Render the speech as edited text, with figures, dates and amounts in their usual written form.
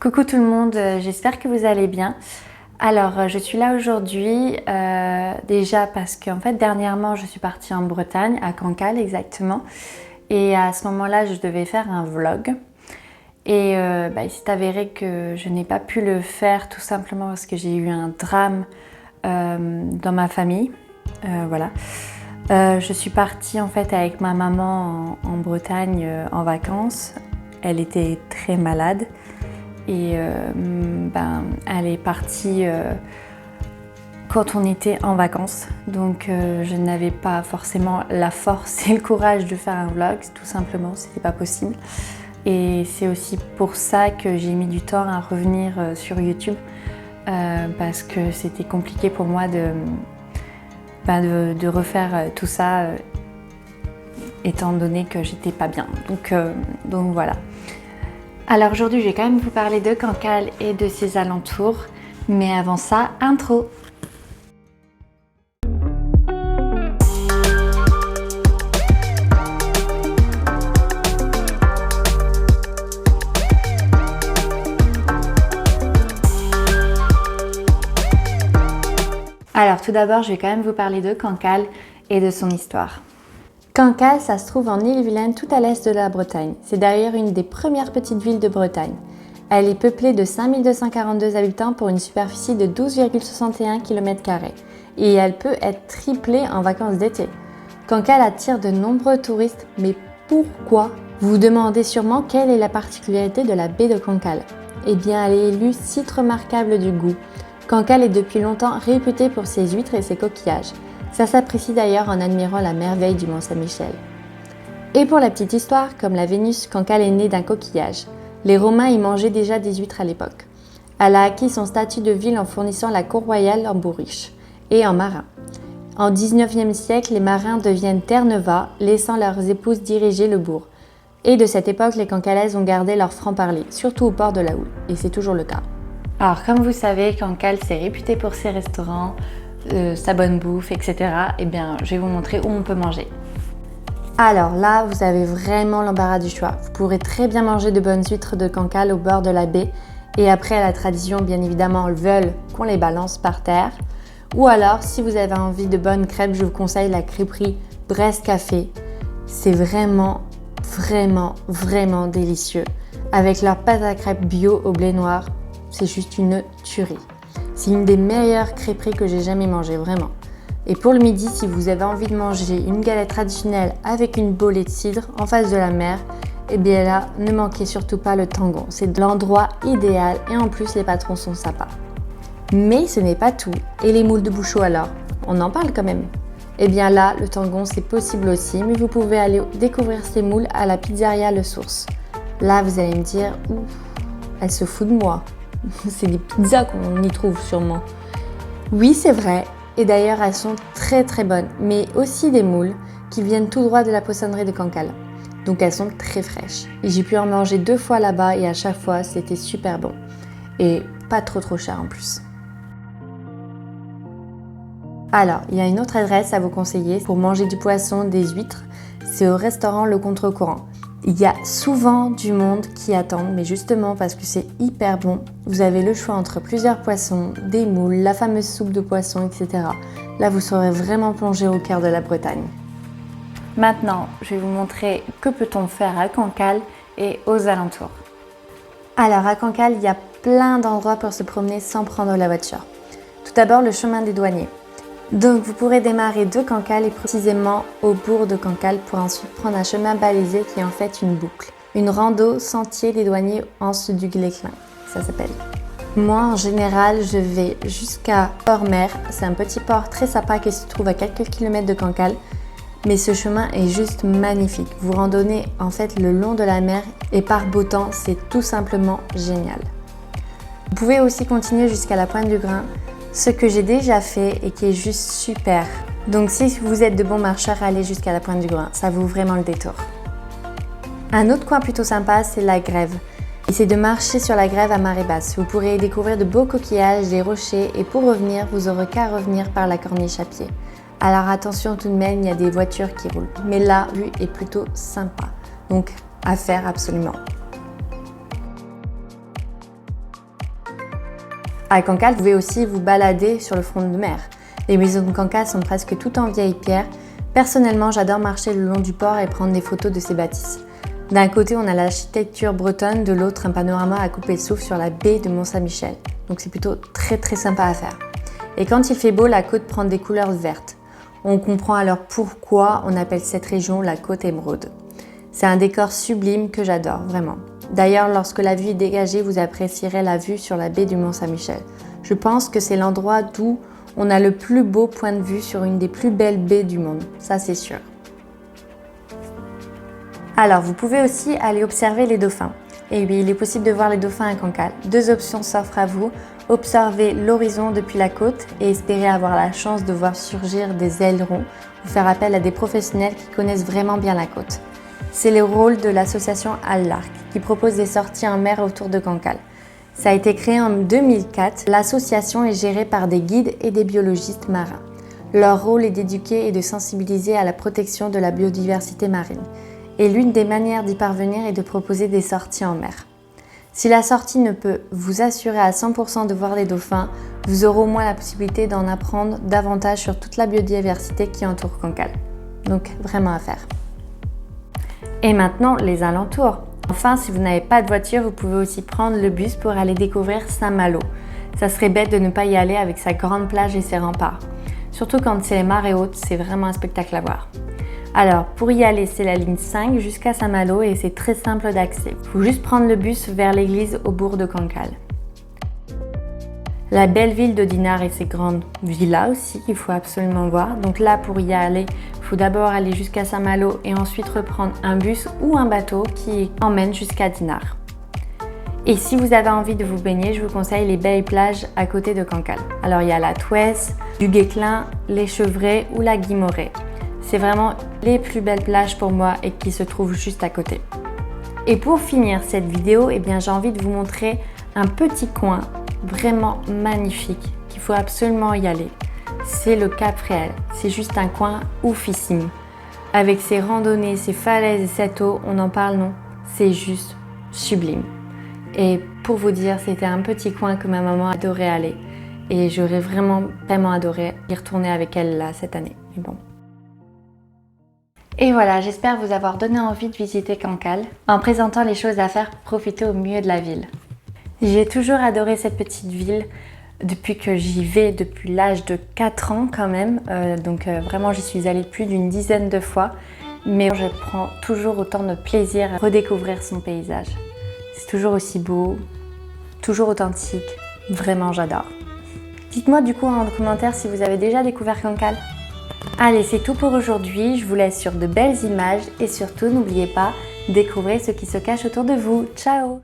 Coucou tout le monde, j'espère que vous allez bien. Alors, je suis là aujourd'hui déjà parce qu'en fait dernièrement je suis partie en Bretagne, à Cancale exactement, et à ce moment-là je devais faire un vlog et il s'est avéré que je n'ai pas pu le faire tout simplement parce que j'ai eu un drame dans ma famille, voilà. Je suis partie en fait avec ma maman en Bretagne en vacances. Elle était très malade. Et elle est partie quand on était en vacances. Donc je n'avais pas forcément la force et le courage de faire un vlog, tout simplement, c'était pas possible. Et c'est aussi pour ça que j'ai mis du temps à revenir sur YouTube, parce que c'était compliqué pour moi de refaire tout ça, étant donné que j'étais pas bien. Donc voilà. Alors aujourd'hui, je vais quand même vous parler de Cancale et de ses alentours. Mais avant ça, intro. Alors tout d'abord, je vais quand même vous parler de Cancale et de son histoire. Cancale, ça se trouve en Ille-et-Vilaine, tout à l'est de la Bretagne. C'est d'ailleurs une des premières petites villes de Bretagne. Elle est peuplée de 5242 habitants pour une superficie de 12,61 km². Et elle peut être triplée en vacances d'été. Cancale attire de nombreux touristes, mais pourquoi? Vous vous demandez sûrement quelle est la particularité de la baie de Cancale. Eh bien, elle est élue site remarquable du goût. Cancale est depuis longtemps réputée pour ses huîtres et ses coquillages. Ça s'apprécie d'ailleurs en admirant la merveille du Mont-Saint-Michel. Et pour la petite histoire, comme la Vénus, Cancale est née d'un coquillage. Les Romains y mangeaient déjà des huîtres à l'époque. Elle a acquis son statut de ville en fournissant la cour royale en bourriche et en marin. En 19e siècle, les marins deviennent Terre-Neuve, laissant leurs épouses diriger le bourg. Et de cette époque, les Cancalaises ont gardé leur franc-parler, surtout au port de la Houle, et c'est toujours le cas. Alors comme vous savez, Cancale c'est réputé pour ses restaurants, sa bonne bouffe, etc. Eh bien, je vais vous montrer où on peut manger. Alors là, vous avez vraiment l'embarras du choix. Vous pourrez très bien manger de bonnes huîtres de Cancale au bord de la baie. Et après, la tradition, bien évidemment, veulent qu'on les balance par terre. Ou alors, si vous avez envie de bonnes crêpes, je vous conseille la crêperie Brest Café. C'est vraiment délicieux. Avec leur pâte à crêpes bio au blé noir, c'est juste une tuerie. C'est une des meilleures crêperies que j'ai jamais mangées, vraiment. Et pour le midi, si vous avez envie de manger une galette traditionnelle avec une bolée de cidre en face de la mer, eh bien là, ne manquez surtout pas le Tangon. C'est l'endroit idéal et en plus, les patrons sont sympas. Mais ce n'est pas tout. Et les moules de Bouchot alors? On en parle quand même. Eh bien là, le Tangon, c'est possible aussi, mais vous pouvez aller découvrir ces moules à la pizzeria Le Source. Là, vous allez me dire, ouf, elle se fout de moi. C'est des pizzas qu'on y trouve sûrement. Oui, c'est vrai. Et d'ailleurs, elles sont très bonnes. Mais aussi des moules qui viennent tout droit de la poissonnerie de Cancale. Donc elles sont très fraîches. Et j'ai pu en manger 2 fois là-bas et à chaque fois, c'était super bon. Et pas trop cher en plus. Alors, il y a une autre adresse à vous conseiller pour manger du poisson, des huîtres. C'est au restaurant Le Contre-Courant. Il y a souvent du monde qui attend, mais justement parce que c'est hyper bon, vous avez le choix entre plusieurs poissons, des moules, la fameuse soupe de poisson, etc. Là, vous serez vraiment plongé au cœur de la Bretagne. Maintenant, je vais vous montrer que peut-on faire à Cancale et aux alentours. Alors, à Cancale, il y a plein d'endroits pour se promener sans prendre la voiture. Tout d'abord, le chemin des douaniers. Donc vous pourrez démarrer de Cancale et précisément au bourg de Cancale pour ensuite prendre un chemin balisé qui est en fait une boucle. Une rando sentier des douaniers en dessous du Gléclin, ça s'appelle. Moi en général je vais jusqu'à Port-Mer, c'est un petit port très sympa qui se trouve à quelques kilomètres de Cancale. Mais ce chemin est juste magnifique. Vous randonnez en fait le long de la mer et par beau temps, c'est tout simplement génial. Vous pouvez aussi continuer jusqu'à la Pointe du Grain, ce que j'ai déjà fait et qui est juste super. Donc si vous êtes de bons marcheurs, allez jusqu'à la Pointe du Grain, ça vaut vraiment le détour. Un autre coin plutôt sympa, c'est la Grève. Et c'est de marcher sur la Grève à marée basse. Vous pourrez découvrir de beaux coquillages, des rochers et pour revenir, vous aurez qu'à revenir par la corniche à pied. Alors attention tout de même, il y a des voitures qui roulent. Mais la vue est plutôt sympa. Donc à faire absolument. À Cancale, vous pouvez aussi vous balader sur le front de mer. Les maisons de Cancale sont presque toutes en vieille pierre. Personnellement, j'adore marcher le long du port et prendre des photos de ces bâtisses. D'un côté, on a l'architecture bretonne, de l'autre, un panorama à couper le souffle sur la baie de Mont-Saint-Michel. Donc c'est plutôt très sympa à faire. Et quand il fait beau, la côte prend des couleurs vertes. On comprend alors pourquoi on appelle cette région la côte émeraude. C'est un décor sublime que j'adore, vraiment. D'ailleurs, lorsque la vue est dégagée, vous apprécierez la vue sur la baie du Mont-Saint-Michel. Je pense que c'est l'endroit d'où on a le plus beau point de vue sur une des plus belles baies du monde, ça c'est sûr. Alors, vous pouvez aussi aller observer les dauphins. Et oui, il est possible de voir les dauphins à Cancale. Deux options s'offrent à vous. Observer l'horizon depuis la côte et espérer avoir la chance de voir surgir des ailerons ou faire appel à des professionnels qui connaissent vraiment bien la côte. C'est le rôle de l'association Al-Larc qui propose des sorties en mer autour de Cancale. Ça a été créé en 2004. L'association est gérée par des guides et des biologistes marins. Leur rôle est d'éduquer et de sensibiliser à la protection de la biodiversité marine. Et l'une des manières d'y parvenir est de proposer des sorties en mer. Si la sortie ne peut vous assurer à 100% de voir les dauphins, vous aurez au moins la possibilité d'en apprendre davantage sur toute la biodiversité qui entoure Cancale. Donc vraiment à faire. Et maintenant, les alentours. Enfin, si vous n'avez pas de voiture, vous pouvez aussi prendre le bus pour aller découvrir Saint-Malo. Ça serait bête de ne pas y aller avec sa grande plage et ses remparts. Surtout quand c'est les marées hautes, c'est vraiment un spectacle à voir. Alors, pour y aller, c'est la ligne 5 jusqu'à Saint-Malo et c'est très simple d'accès. Il faut juste prendre le bus vers l'église au bourg de Cancale. La belle ville de Dinard et ses grandes villas aussi qu'il faut absolument voir. Donc là, pour y aller, il faut d'abord aller jusqu'à Saint-Malo et ensuite reprendre un bus ou un bateau qui emmène jusqu'à Dinard. Et si vous avez envie de vous baigner, je vous conseille les belles plages à côté de Cancale. Alors il y a la Touesse, du Guesclin, les Chevrets ou la Guimauret. C'est vraiment les plus belles plages pour moi et qui se trouvent juste à côté. Et pour finir cette vidéo, j'ai envie de vous montrer un petit coin vraiment magnifique qu'il faut absolument y aller. C'est le Cap Fréhel. C'est juste un coin oufissime. Avec ses randonnées, ses falaises et cette eau, on en parle non, c'est juste sublime. Et pour vous dire, c'était un petit coin que ma maman adorait aller. Et j'aurais vraiment adoré y retourner avec elle là cette année. Mais bon. Et voilà, j'espère vous avoir donné envie de visiter Cancale en présentant les choses à faire pour profiter au mieux de la ville. J'ai toujours adoré cette petite ville depuis que j'y vais depuis l'âge de 4 ans quand même. Vraiment j'y suis allée plus d'une dizaine de fois. Mais je prends toujours autant de plaisir à redécouvrir son paysage. C'est toujours aussi beau, toujours authentique. Vraiment j'adore. Dites-moi du coup en commentaire si vous avez déjà découvert Cancale. Allez, c'est tout pour aujourd'hui. Je vous laisse sur de belles images et surtout n'oubliez pas, découvrez ce qui se cache autour de vous. Ciao!